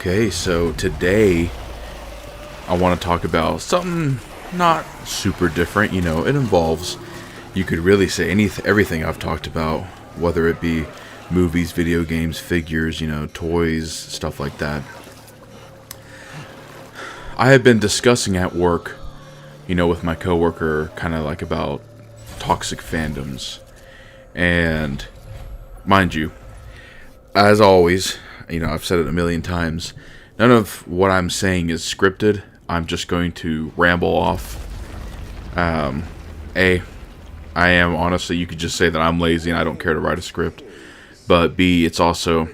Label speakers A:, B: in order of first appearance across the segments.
A: Okay, so today I want to talk about something not super different. It involves, you could really say everything I've talked about, whether it be movies, video games, figures, toys, stuff like that. I have been discussing at work, with my coworker, kind of like about toxic fandoms. And mind you, as always, I've said it a million times, none of what I'm saying is scripted. I'm just going to ramble off. A, I am honestly, you could just say that I'm lazy and I don't care to write a script. But B, it's also,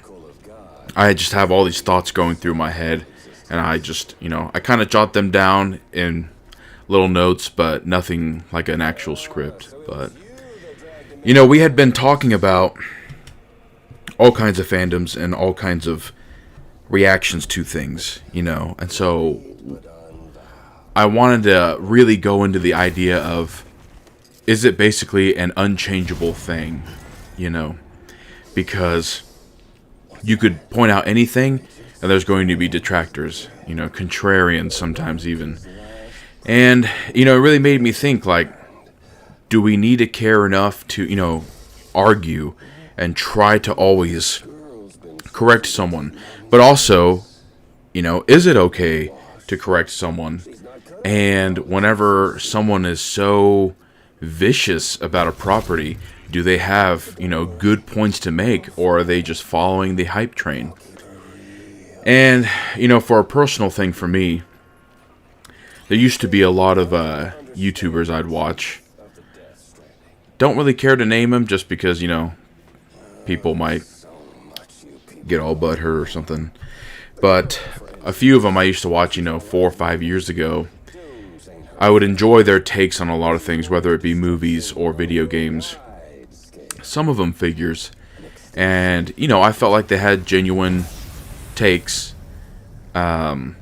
A: I just have all these thoughts going through my head, and I just, I kind of jot them down in little notes, but nothing like an actual script. But, we had been talking about all kinds of fandoms and all kinds of reactions to things, and so I wanted to really go into the idea of, is it basically an unchangeable thing, because you could point out anything and there's going to be detractors, contrarians sometimes even. And, it really made me think, like, do we need to care enough to, argue and try to always correct someone? But also, is it okay to correct someone? And whenever someone is so vicious about a property, do they have, good points to make, or are they just following the hype train? And, for a personal thing for me, there used to be a lot of YouTubers I'd watch. Don't really care to name them just because, people might get all butthurt or something. But a few of them I used to watch, 4 or 5 years ago. I would enjoy their takes on a lot of things, whether it be movies or video games. Some of them figures. And, I felt like they had genuine takes. I'm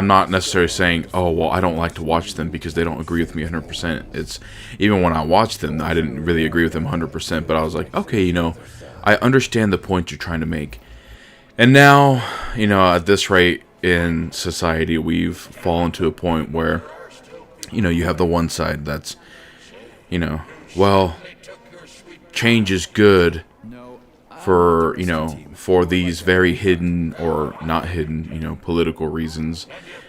A: not necessarily saying, oh, well, I don't like to watch them because they don't agree with me 100%. It's, even when I watched them, I didn't really agree with them 100%, but I was like, okay, I understand the point you're trying to make. And now, at this rate in society, we've fallen to a point where, you have the one side that's, well, change is good for, for these very hidden or not hidden, political reasons.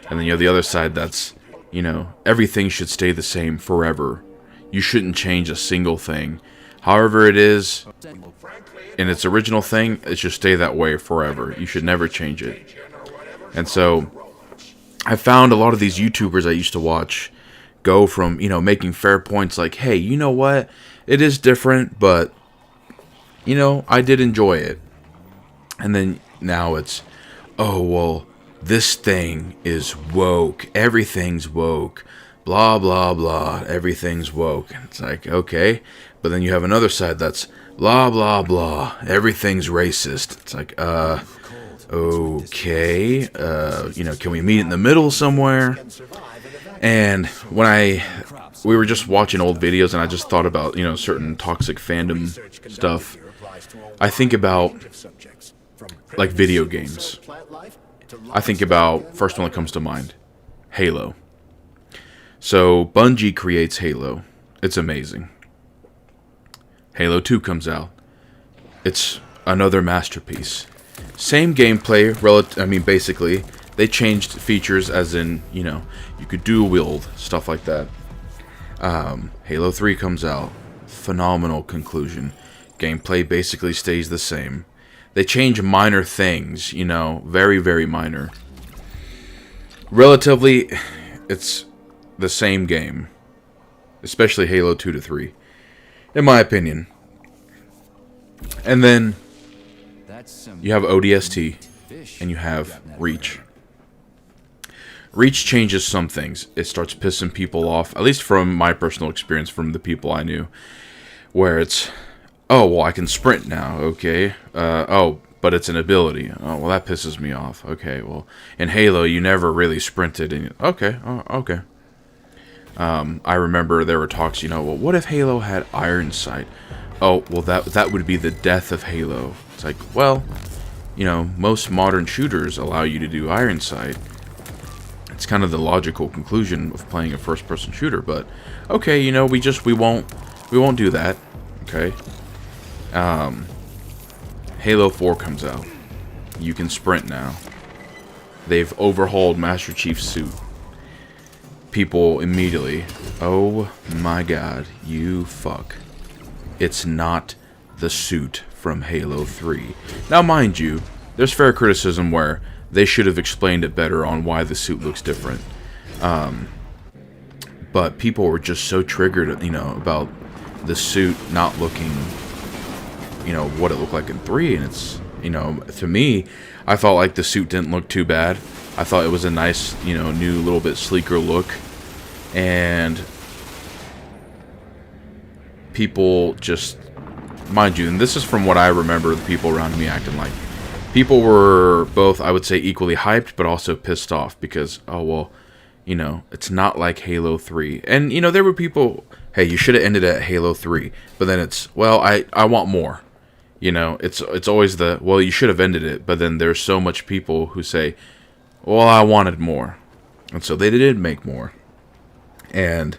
A: And then you have the other side that's, everything should stay the same forever. You shouldn't change a single thing. However it is, in its original thing, it should stay that way forever. You should never change it. And so, I found a lot of these YouTubers I used to watch go from, making fair points like, hey, you know what? It is different, but I did enjoy it. And then now it's, oh, well, this thing is woke. Everything's woke. Blah, blah, blah. Everything's woke. It's like, okay. But then you have another side that's, blah, blah, blah. Everything's racist. It's like, okay. Can we meet in the middle somewhere? And when we were just watching old videos and I just thought about, certain toxic fandom stuff, I think about, like, video games. I think about, first one that comes to mind, Halo. So, Bungie creates Halo. It's amazing. Halo 2 comes out. It's another masterpiece. Same gameplay, basically, they changed features as in, you could dual wield, stuff like that. Halo 3 comes out. Phenomenal conclusion. Gameplay basically stays the same. They change minor things, very, very minor. Relatively, it's the same game. Especially Halo 2 to 3. In my opinion. And then you have ODST and you have Reach. Reach changes some things. It starts pissing people off, at least from my personal experience from the people I knew, where it's, oh, well, I can sprint now, okay. But it's an ability. Oh, well, that pisses me off. Okay, well, in Halo, you never really sprinted. And okay. I remember there were talks, well, what if Halo had Iron Sight? Oh, well, that would be the death of Halo. It's like, well, you know, most modern shooters allow you to do iron sight. It's kind of the logical conclusion of playing a first-person shooter, but okay, you know, we won't do that. Okay. Halo 4 comes out. You can sprint now. They've overhauled Master Chief's suit. People immediately, oh my god, you fuck. It's not the suit from Halo 3. Now, mind you, there's fair criticism where they should have explained it better on why the suit looks different. But people were just so triggered, you know, about the suit not looking, you know, what it looked like in 3. And it's, you know, to me, I felt like the suit didn't look too bad. I thought it was a nice, you know, new, little bit sleeker look. And people just, mind you, and this is from what I remember the people around me acting like. People were both, I would say, equally hyped, but also pissed off because, oh, well, you know, it's not like Halo 3. And, you know, there were people, hey, you should have ended at Halo 3. But then it's, well, I want more. You know, it's always the, well, you should have ended it. But then there's so much people who say, well, I wanted more. And so they did make more. And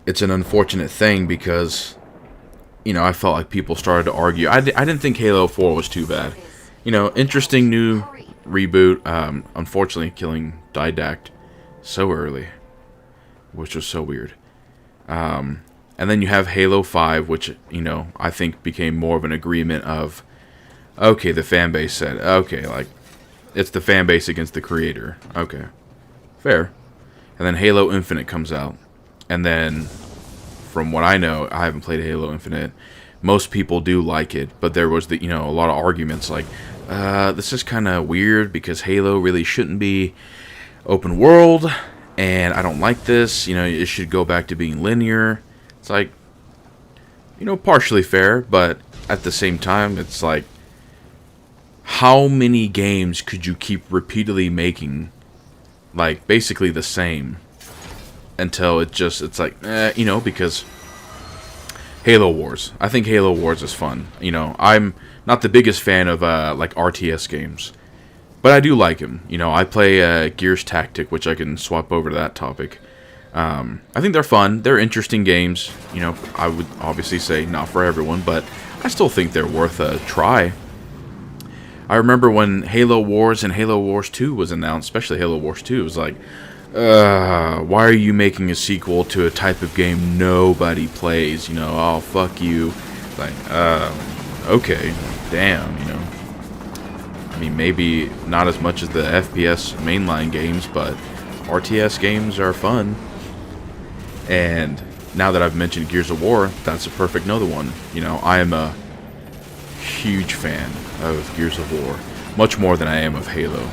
A: it's an unfortunate thing because, you know, I felt like people started to argue. I didn't think Halo 4 was too bad. You know, interesting new reboot. Unfortunately, killing Didact so early, which was so weird. And then you have Halo 5, which, you know, I think became more of an agreement of, okay, the fan base said, okay, like, it's the fan base against the creator. Okay, fair. And then Halo Infinite comes out. And then, from what I know, I haven't played Halo Infinite. Most people do like it, but there was, the, you know, a lot of arguments like, this is kind of weird because Halo really shouldn't be open world, and I don't like this. You know, it should go back to being linear. It's like, you know, partially fair, but at the same time, it's like, how many games could you keep repeatedly making, like, basically the same, until it's like, you know, because Halo Wars. I think Halo Wars is fun. You know, I'm not the biggest fan of, like, RTS games, but I do like them. You know, I play Gears Tactic, which I can swap over to that topic. I think they're fun. They're interesting games. You know, I would obviously say not for everyone, but I still think they're worth a try. I remember when Halo Wars and Halo Wars 2 was announced, especially Halo Wars 2, it was like, why are you making a sequel to a type of game nobody plays? You know, oh, fuck you. Like, okay, damn, you know. I mean, maybe not as much as the FPS mainline games, but RTS games are fun. And now that I've mentioned Gears of War, that's a perfect another one. You know, I am a huge fan of Gears of War, much more than I am of Halo.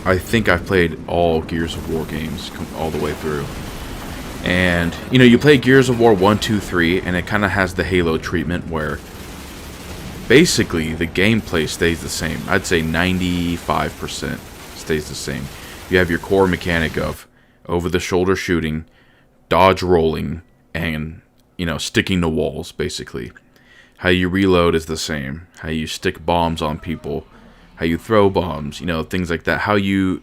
A: I think I've played all Gears of War games all the way through. And, you know, you play Gears of War 1, 2, 3, and it kind of has the Halo treatment where basically the gameplay stays the same. I'd say 95% stays the same. You have your core mechanic of over-the-shoulder shooting, dodge rolling, and, you know, sticking to walls, basically. How you reload is the same. How you stick bombs on people. How you throw bombs, you know, things like that. How you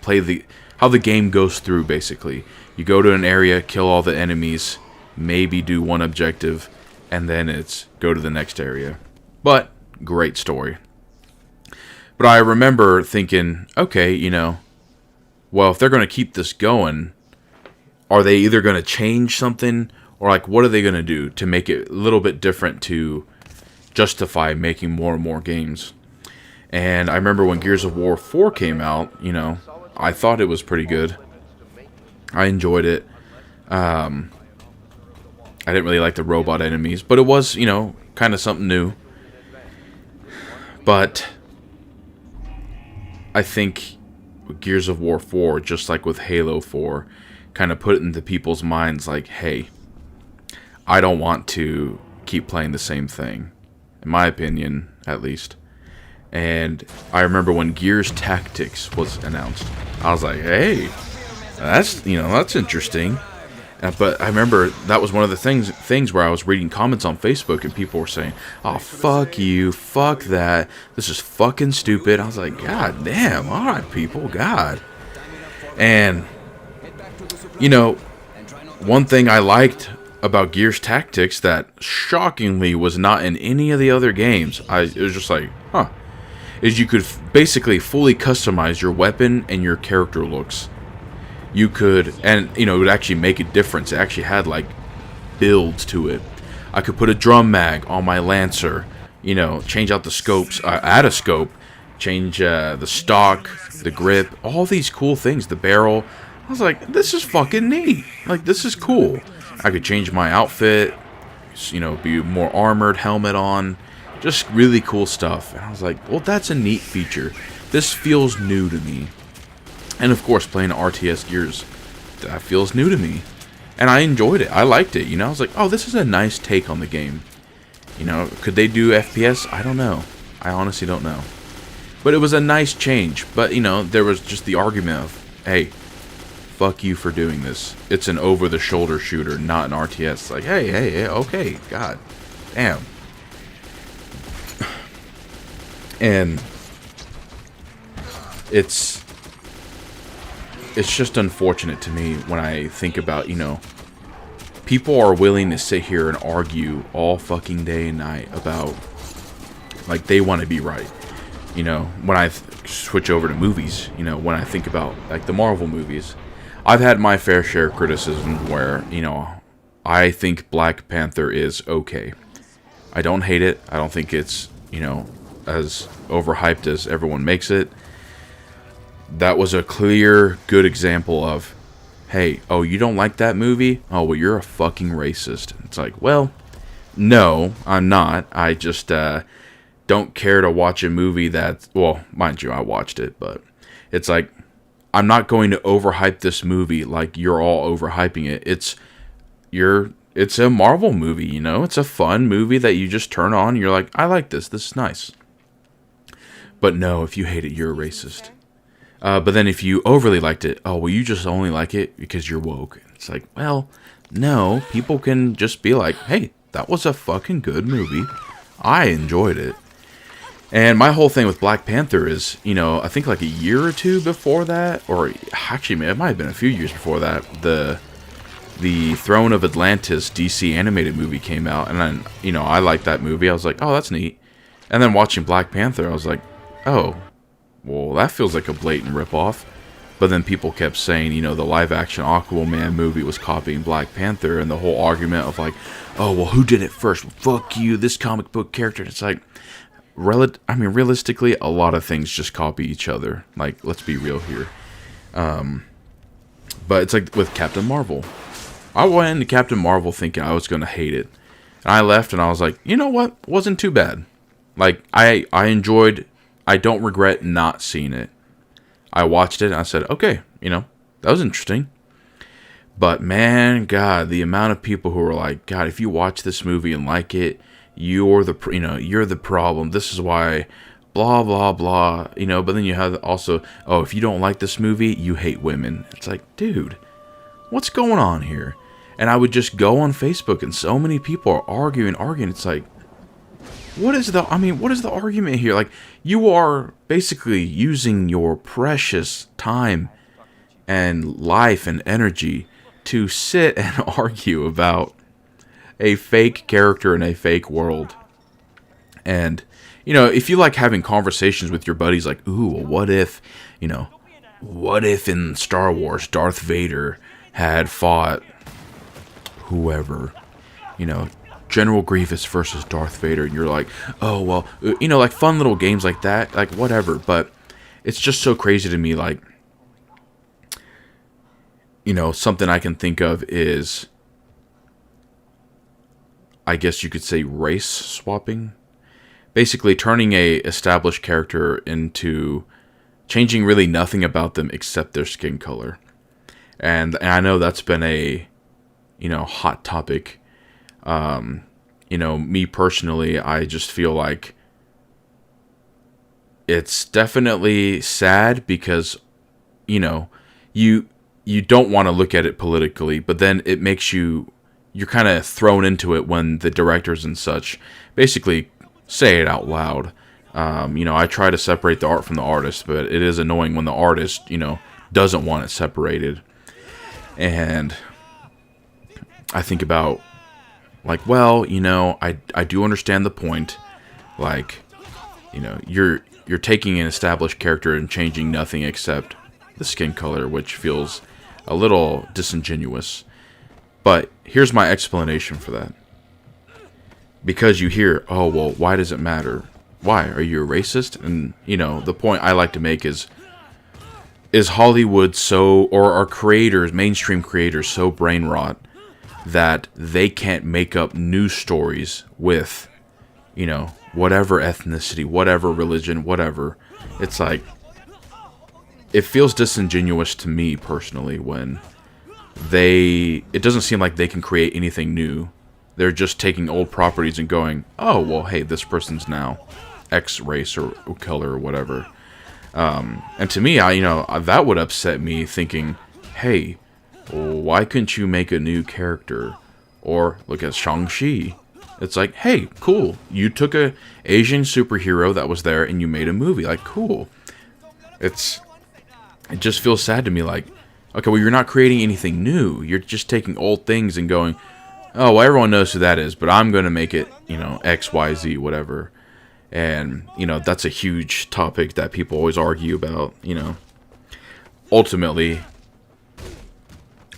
A: play how the game goes through, basically. You go to an area, kill all the enemies, maybe do one objective, and then it's go to the next area. But, great story. But I remember thinking, okay, you know, well, if they're going to keep this going, are they either going to change something, or like, what are they going to do to make it a little bit different to justify making more and more games? And I remember when Gears of War 4 came out, you know, I thought it was pretty good. I enjoyed it. I didn't really like the robot enemies, but it was, you know, kind of something new. But I think Gears of War 4, just like with Halo 4, kind of put it into people's minds like, hey, I don't want to keep playing the same thing, in my opinion, at least. And I remember when Gears Tactics was announced, I was like, hey, that's interesting. But I remember that was one of the things where I was reading comments on Facebook and people were saying, "Oh, fuck you, fuck that, this is fucking stupid." I was like, God damn, all right, people, God. And you know, one thing I liked about Gears Tactics that shockingly was not in any of the other games, it was just like, huh, is you could basically fully customize your weapon and your character looks. You could, and it would actually make a difference. It actually had like builds to it. I could put a drum mag on my Lancer, change out the scopes, add a scope, change the stock, the grip, all these cool things, the barrel. I was like, this is fucking neat. Like, this is cool. I could change my outfit, be more armored, helmet on, just really cool stuff. And I was like, well, that's a neat feature. This feels new to me. And of course, playing RTS Gears, that feels new to me. And I enjoyed it. I liked it. I was like, oh, this is a nice take on the game. Could they do FPS? I don't know. I honestly don't know. But it was a nice change. But, there was just the argument of, hey, fuck you for doing this. It's an over-the-shoulder shooter, not an RTS. Like, hey, okay, God, damn. And it's just unfortunate to me when I think about, people are willing to sit here and argue all fucking day and night about, like, they want to be right. When I switch over to movies, when I think about, like, the Marvel movies, I've had my fair share of criticism where, I think Black Panther is okay. I don't hate it. I don't think it's, as overhyped as everyone makes it. That was a clear, good example of, hey, oh, you don't like that movie? Oh, well, you're a fucking racist. It's like, well, no, I'm not. I just don't care to watch a movie that, well, mind you, I watched it, but it's like, I'm not going to overhype this movie like you're all overhyping it. It's a Marvel movie, It's a fun movie that you just turn on and you're like, I like this. This is nice. But no, if you hate it, you're a racist. But then if you overly liked it, oh, well, you just only like it because you're woke. It's like, well, no, people can just be like, hey, that was a fucking good movie. I enjoyed it. And my whole thing with Black Panther is, I think like a year or two before that, or actually, it might have been a few years before that, the Throne of Atlantis DC animated movie came out, and then, I liked that movie. I was like, oh, that's neat. And then watching Black Panther, I was like, oh, well, that feels like a blatant ripoff. But then people kept saying, the live-action Aquaman movie was copying Black Panther, and the whole argument of like, oh, well, who did it first? Well, fuck you, this comic book character. And it's like, realistically, a lot of things just copy each other. Like, let's be real here. But it's like with Captain Marvel. I went into Captain Marvel thinking I was going to hate it. And I left and I was like, you know what? Wasn't too bad. Like, I enjoyed, I don't regret not seeing it. I watched it and I said, okay, that was interesting. But man, God, the amount of people who were like, God, if you watch this movie and like it, you're the problem. This is why, blah, blah, blah, but then you have also, oh, if you don't like this movie, you hate women. It's like, dude, what's going on here? And I would just go on Facebook and so many people are arguing. It's like, what is the argument here? Like, you are basically using your precious time and life and energy to sit and argue about a fake character in a fake world. And, if you like having conversations with your buddies like, ooh, well, what if in Star Wars Darth Vader had fought whoever, General Grievous versus Darth Vader, and you're like, oh, well, like fun little games like that, like whatever. But it's just so crazy to me, like, something I can think of is, I guess you could say, race swapping. Basically turning a established character into changing really nothing about them except their skin color. And I know that's been a, hot topic. Me personally, I just feel like it's definitely sad because, you don't want to look at it politically, but then it makes you're kind of thrown into it when the directors and such basically say it out loud. I try to separate the art from the artist, but it is annoying when the artist, doesn't want it separated. And I think about, like, well, I do understand the point. Like, you're taking an established character and changing nothing except the skin color, which feels a little disingenuous. But here's my explanation for that. Because you hear, oh, well, why does it matter? Why? Are you a racist? And, the point I like to make is Hollywood or our creators, mainstream creators, so brain rot that they can't make up new stories with, whatever ethnicity, whatever religion, whatever. It's like, it feels disingenuous to me personally when it doesn't seem like they can create anything new. They're just taking old properties and going, oh, well, hey, this person's now X race or color or whatever. And to me, that would upset me, thinking, hey, why couldn't you make a new character? Or look at Shang-Chi. It's like, hey, cool. You took a Asian superhero that was there and you made a movie. Like, cool. It just feels sad to me, like, okay, well, you're not creating anything new. You're just taking old things and going, oh, well, everyone knows who that is, but I'm going to make it, X, Y, Z, whatever. And, that's a huge topic that people always argue about, Ultimately,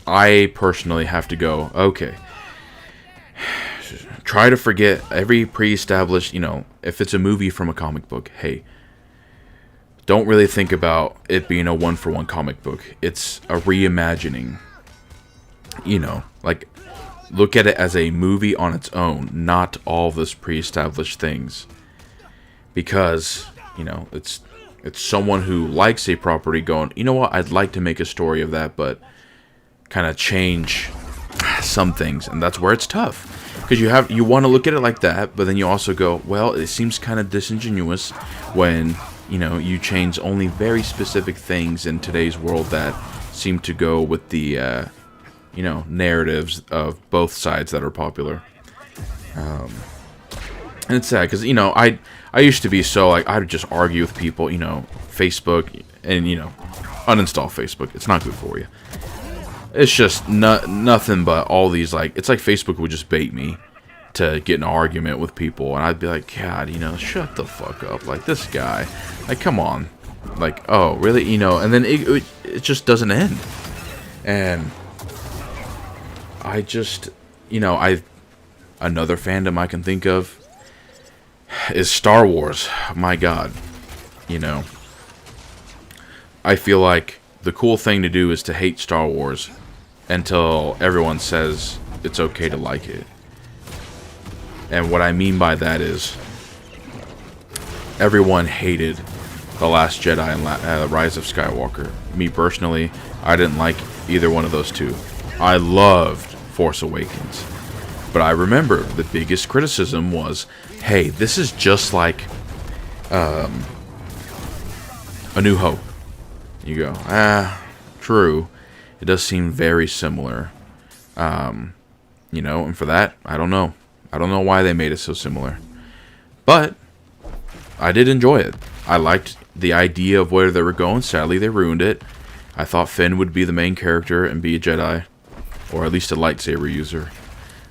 A: I personally have to go, okay, try to forget every pre-established, if it's a movie from a comic book, hey, don't really think about it being a one-for-one comic book. It's a reimagining. Like, look at it as a movie on its own, not all this pre-established things. Because, it's someone who likes a property going, you know what, I'd like to make a story of that, but kind of change some things. And that's where it's tough. Because you want to look at it like that, but then you also go, well, it seems kind of disingenuous when, you change only very specific things in today's world that seem to go with the, narratives of both sides that are popular. And it's sad because, I used to be so, like, I would just argue with people, Facebook, and, uninstall Facebook. It's not good for you. It's just nothing but all these, like, it's like Facebook would just bait me to get in an argument with people, and I'd be like, God, shut the fuck up. Like, this guy, like, come on. Like, oh, really? And then it just doesn't end. And I just, another fandom I can think of is Star Wars. My God. I feel like the cool thing to do is to hate Star Wars until everyone says it's okay to like it. And what I mean by that is everyone hated The Last Jedi and Rise of Skywalker. Me personally, I didn't like either one of those two. I loved Force Awakens. But I remember the biggest criticism was, hey, this is just like A New Hope. You go, true. It does seem very similar. And for that, I don't know. I don't know why they made it so similar. But I did enjoy it. I liked the idea of where they were going. Sadly, they ruined it. I thought Finn would be the main character and be a Jedi. Or at least a lightsaber user.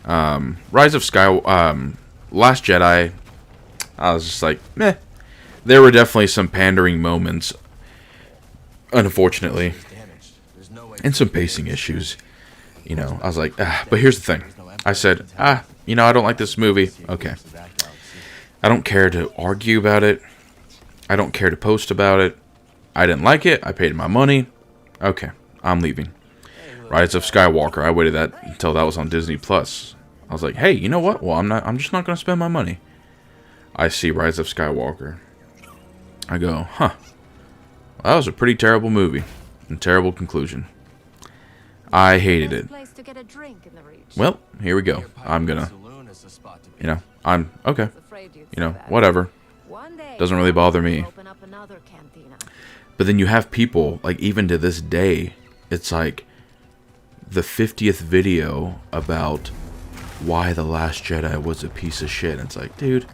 A: Rise of Last Jedi, I was just like, meh. There were definitely some pandering moments, unfortunately. And some pacing issues. I was like, but here's the thing. I said, I don't like this movie. Okay. I don't care to argue about it. I don't care to post about it. I didn't like it. I paid my money. Okay. I'm leaving. Rise of Skywalker. I waited until that was on Disney Plus. I was like, hey, you know what? Well, I'm just not going to spend my money. I see Rise of Skywalker. I go, huh. Well, that was a pretty terrible movie. And terrible conclusion. I hated it. Well, here we go. I'm gonna, I'm, okay. Whatever. Doesn't really bother me. But then you have people, like, even to this day, it's like, the 50th video about why The Last Jedi was a piece of shit. And it's like, dude,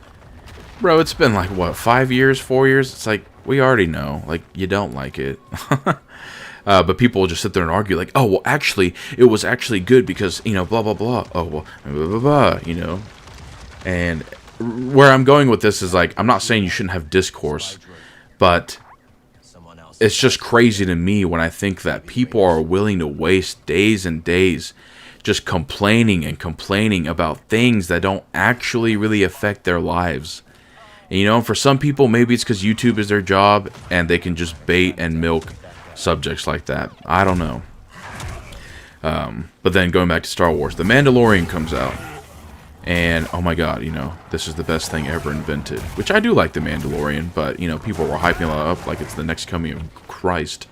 A: bro, it's been like, what, 5 years, 4 years? It's like, we already know. Like, you don't like it. But people will just sit there and argue, like, oh, well, actually, it was actually good because, you know, blah, blah, blah. Oh, well, blah, blah, blah, you know. And where I'm going with this is, like, I'm not saying you shouldn't have discourse, but it's just crazy to me when I think that people are willing to waste days and days just complaining and complaining about things that don't actually really affect their lives. And, you know, for some people, maybe it's because YouTube is their job and they can just bait and milk subjects like that. I don't know. But then going back to Star Wars, The Mandalorian comes out. And, oh my god, you know, this is the best thing ever invented. Which I do like The Mandalorian, but, you know, people were hyping it up like it's the next coming of Christ.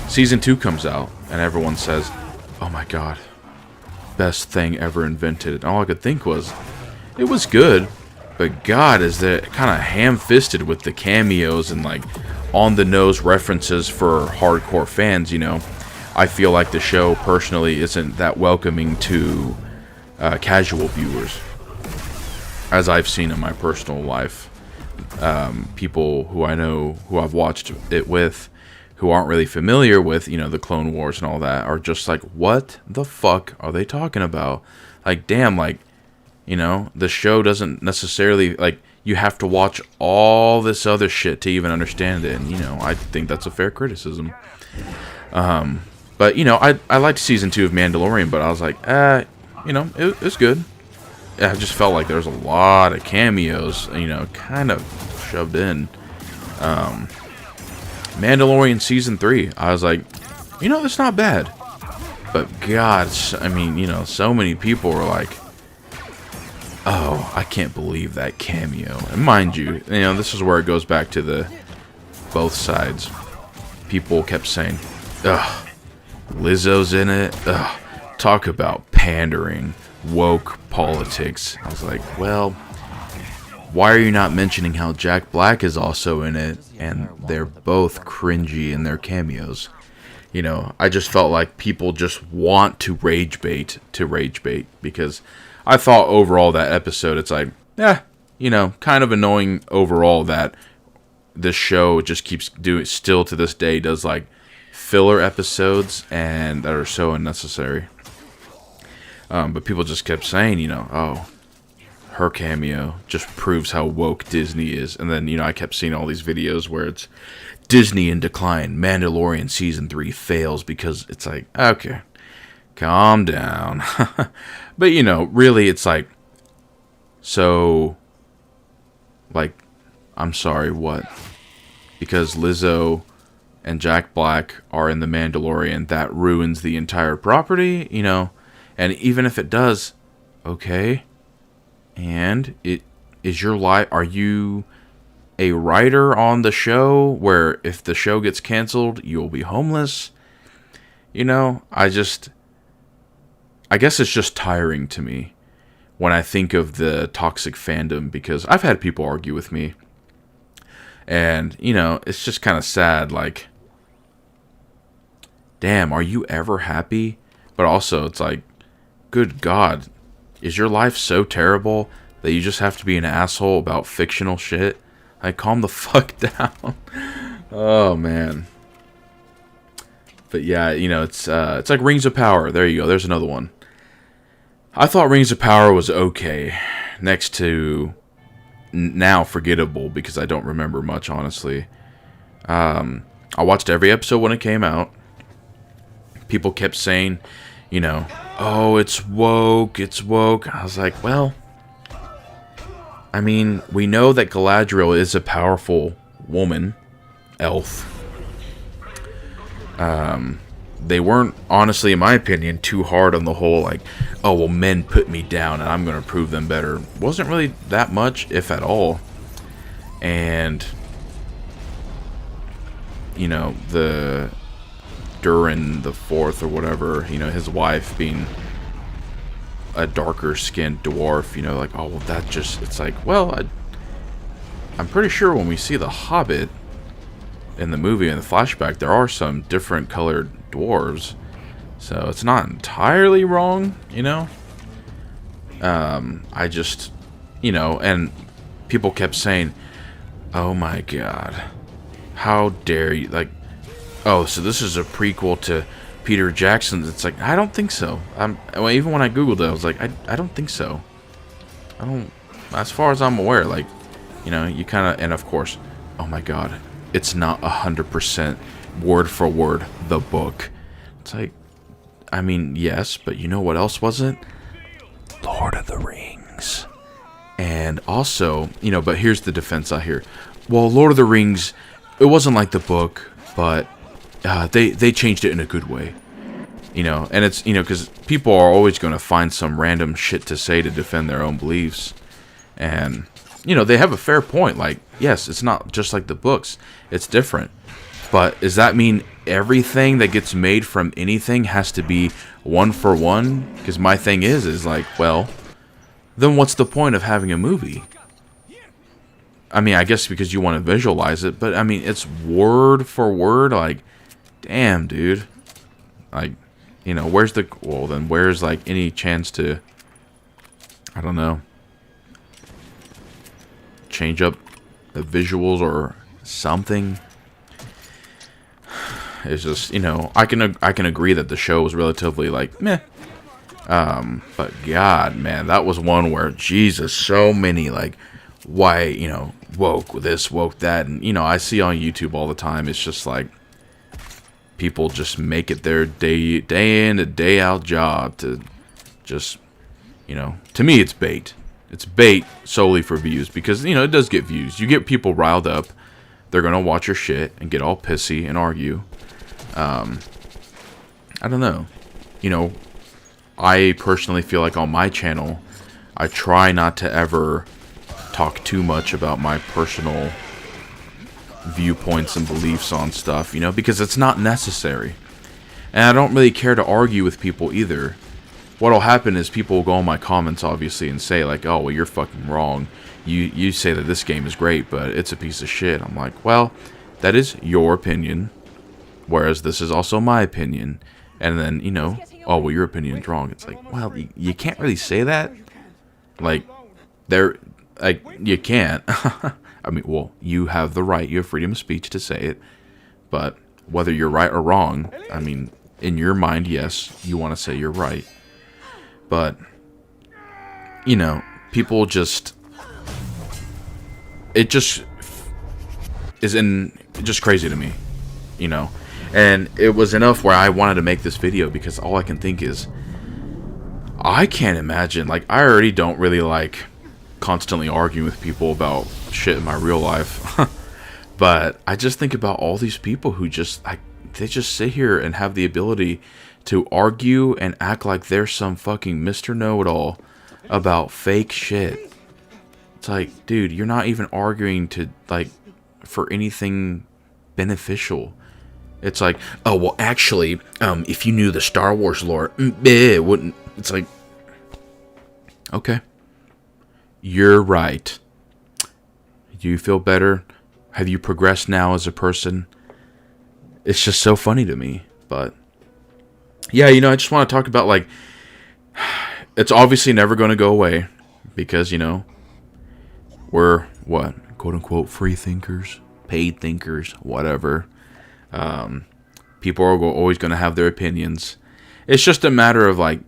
A: Season 2 comes out, and everyone says, oh my god, best thing ever invented. And all I could think was, it was good, but god, is that kind of ham-fisted with the cameos and, like, on-the-nose references for hardcore fans, you know. I feel like the show, personally, isn't that welcoming to casual viewers, as I've seen in my personal life. People who I know, who I've watched it with, who aren't really familiar with, you know, the Clone Wars and all that, are just like, what the fuck are they talking about? Like, damn, like, you know, the show doesn't necessarily, like, you have to watch all this other shit to even understand it, and, you know, I think that's a fair criticism. But, you know, I liked Season 2 of Mandalorian, but I was like, you know, it's good. I just felt like there was a lot of cameos, you know, kind of shoved in. Mandalorian Season 3, I was like, you know, that's not bad. But god, I mean, you know, so many people were like, oh, I can't believe that cameo. And mind you, you know, this is where it goes back to the both sides. People kept saying, ugh, Lizzo's in it. Ugh, talk about pandering, woke politics. I was like, well, why are you not mentioning how Jack Black is also in it, and they're both cringy in their cameos? You know, I just felt like people just want to rage bait because I thought overall that episode, it's like, you know, kind of annoying overall that this show just keeps doing, still to this day, does like filler episodes and that are so unnecessary. But people just kept saying, you know, oh, her cameo just proves how woke Disney is. And then, you know, I kept seeing all these videos where it's Disney in decline, Mandalorian Season 3 fails, because it's like, okay, calm down. But, you know, really it's like, so, like, I'm sorry, what? Because Lizzo and Jack Black are in The Mandalorian, that ruins the entire property, you know? And even if it does, okay. And it is your life. Are you a writer on the show where if the show gets canceled, you'll be homeless? You know, I guess it's just tiring to me when I think of the toxic fandom, because I've had people argue with me. And, you know, it's just kind of sad. Like, damn, are you ever happy? But also, it's like, good God, is your life so terrible that you just have to be an asshole about fictional shit? Like, calm the fuck down. Oh, man. But yeah, you know, it's like Rings of Power. There you go. There's another one. I thought Rings of Power was okay. Next to now forgettable, because I don't remember much, honestly. I watched every episode when it came out. People kept saying, you know, oh, it's woke, it's woke. I was like, well, I mean, we know that Galadriel is a powerful woman, elf. They weren't, honestly, in my opinion, too hard on the whole, like, oh, well, men put me down and I'm going to prove them better. Wasn't really that much, if at all. And, you know, the Durin the Fourth or whatever, you know, his wife being a darker skinned dwarf, you know, like, oh, well, that just, it's like, well, I'm pretty sure when we see the Hobbit in the movie, in the flashback, there are some different colored dwarves, So it's not entirely wrong, I just, and people kept saying, oh my god, how dare you, like, oh, so this is a prequel to Peter Jackson's. It's like, I don't think so. Well, even when I googled it, I was like, I don't think so. I don't, as far as I'm aware, like, you kind of, and of course, oh my god, it's not 100% word for word the book. It's like, I mean, yes, but you know what else wasn't? Lord of the Rings. And also, but here's the defense I hear. Well, Lord of the Rings, it wasn't like the book, but they changed it in a good way. And it's, because people are always going to find some random shit to say to defend their own beliefs. And, they have a fair point. Like, yes, it's not just like the books. It's different. But does that mean everything that gets made from anything has to be one for one? Because my thing is like, well, then what's the point of having a movie? I mean, I guess because you want to visualize it, but I mean, it's word for word. Like, damn, dude. Like, where's the, well, then where's like any chance to, I don't know, change up the visuals or something? It's just, I can agree that the show was relatively like meh. But God, man, that was one where Jesus, so many like, why, woke this, woke that, and I see on YouTube all the time. It's just like people just make it their day in and day out job to just, to me it's bait. It's bait solely for views because it does get views. You get people riled up. They're gonna watch your shit and get all pissy and argue. I don't know. I personally feel like on my channel, I try not to ever talk too much about my personal viewpoints and beliefs on stuff, because it's not necessary. And I don't really care to argue with people either. What'll happen is people will go on my comments, obviously, and say, like, oh, well, you're fucking wrong. You say that this game is great, but it's a piece of shit. I'm like, well, that is your opinion. Whereas this is also my opinion. And then, oh, well, your opinion is wrong. It's like, well, you can't really say that. Like, you can't. I mean, well, you have the right. You have freedom of speech to say it. But whether you're right or wrong, I mean, in your mind, yes, you want to say you're right. But, people just... It just is just crazy to me, And it was enough where I wanted to make this video because all I can think is, I can't imagine, like, I already don't really like constantly arguing with people about shit in my real life. But I just think about all these people who just, they just sit here and have the ability to argue and act like they're some fucking Mr. Know-It-All about fake shit. It's like, dude, you're not even arguing to, like, for anything beneficial. It's like, oh, well, actually, if you knew the Star Wars lore, it wouldn't. It's like, okay, you're right. Do you feel better? Have you progressed now as a person? It's just so funny to me. But, yeah, I just want to talk about, like, it's obviously never going to go away because, we're, what, quote-unquote free thinkers, paid thinkers, whatever. People are always going to have their opinions. It's just a matter of, like,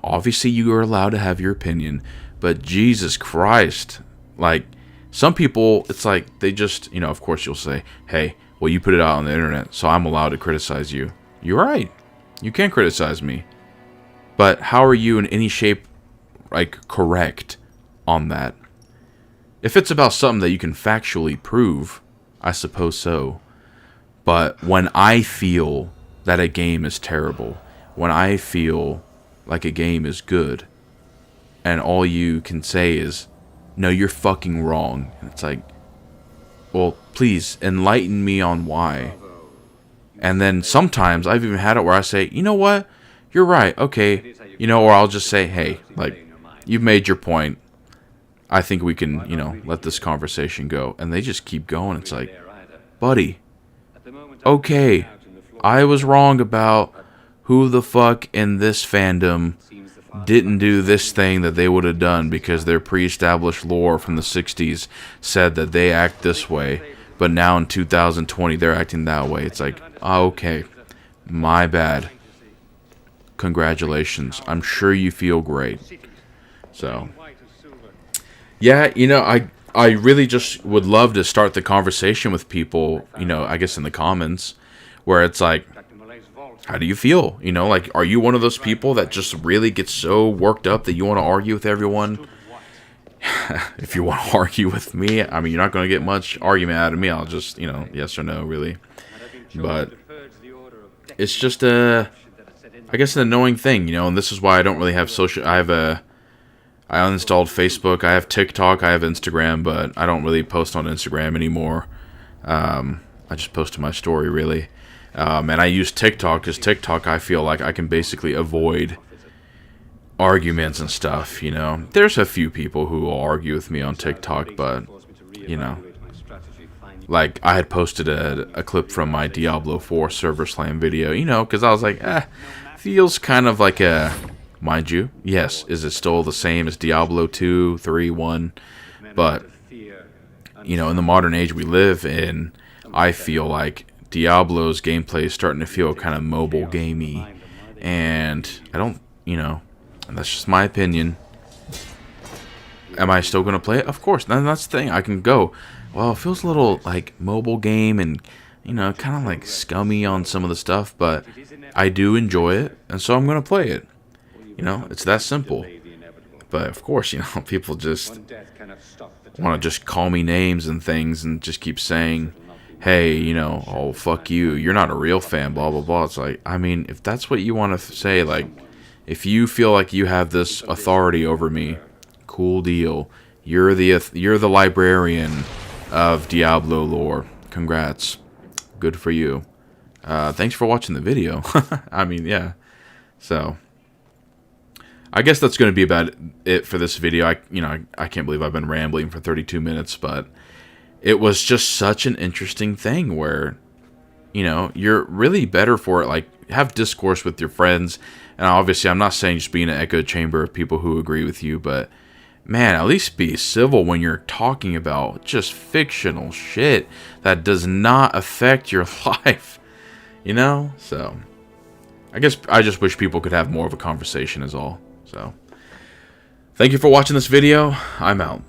A: obviously you are allowed to have your opinion, but Jesus Christ, like, some people, it's like, they just, of course you'll say, hey, well, you put it out on the internet, so I'm allowed to criticize you. You're right. You can criticize me. But how are you in any shape, like, correct on that? If it's about something that you can factually prove, I suppose so. But when I feel that a game is terrible, when I feel like a game is good, and all you can say is, no, you're fucking wrong. And it's like, well, please enlighten me on why. And then sometimes I've even had it where I say, you know what? You're right. Okay. Or I'll just say, hey, like, you've made your point. I think we can, let this conversation go. And they just keep going. It's like, buddy, okay, I was wrong about who the fuck in this fandom didn't do this thing that they would have done because their pre-established lore from the 60s said that they act this way, but now in 2020 they're acting that way. It's like, oh, okay, my bad. Congratulations. I'm sure you feel great. So, yeah, you know, I really just would love to start the conversation with people, you know, I guess in the comments, where it's like, how do you feel? You know, like, are you one of those people that just really gets so worked up that you want to argue with everyone? If you want to argue with me, I mean, you're not going to get much argument out of me. I'll just, you know, yes or no, really. But it's just I guess an annoying thing, you know, and this is why I don't really have social. I uninstalled Facebook. I have TikTok. I have Instagram, but I don't really post on Instagram anymore. I just post to my story, really. And I use TikTok because TikTok, I feel like I can basically avoid arguments and stuff, you know. There's a few people who will argue with me on TikTok, but, you know. Like, I had posted a clip from my Diablo 4 server slam video, you know, because I was like, feels kind of like a, mind you, yes, is it still the same as Diablo 2, 3, 1? But, you know, in the modern age we live in, I feel like Diablo's gameplay is starting to feel kind of mobile gamey, and I don't, you know, and that's just my opinion. Am I still going to play it? Of course. That's the thing. I can go, well, it feels a little like mobile game and, you know, kind of like scummy on some of the stuff, but I do enjoy it, and so I'm going to play it. You know, it's that simple. But of course, you know, people just want to just call me names and things and just keep saying, hey, you know, oh, fuck you, you're not a real fan, blah, blah, blah. It's like, I mean, if that's what you want to say, like, if you feel like you have this authority over me, cool deal. You're the librarian of Diablo lore. Congrats. Good for you. Thanks for watching the video. I mean, yeah. So, I guess that's going to be about it for this video. I can't believe I've been rambling for 32 minutes, but it was just such an interesting thing where, you know, you're really better for it. Like, have discourse with your friends. And obviously, I'm not saying just be in an echo chamber of people who agree with you, but man, at least be civil when you're talking about just fictional shit that does not affect your life, you know? So, I guess I just wish people could have more of a conversation is all. So, thank you for watching this video. I'm out.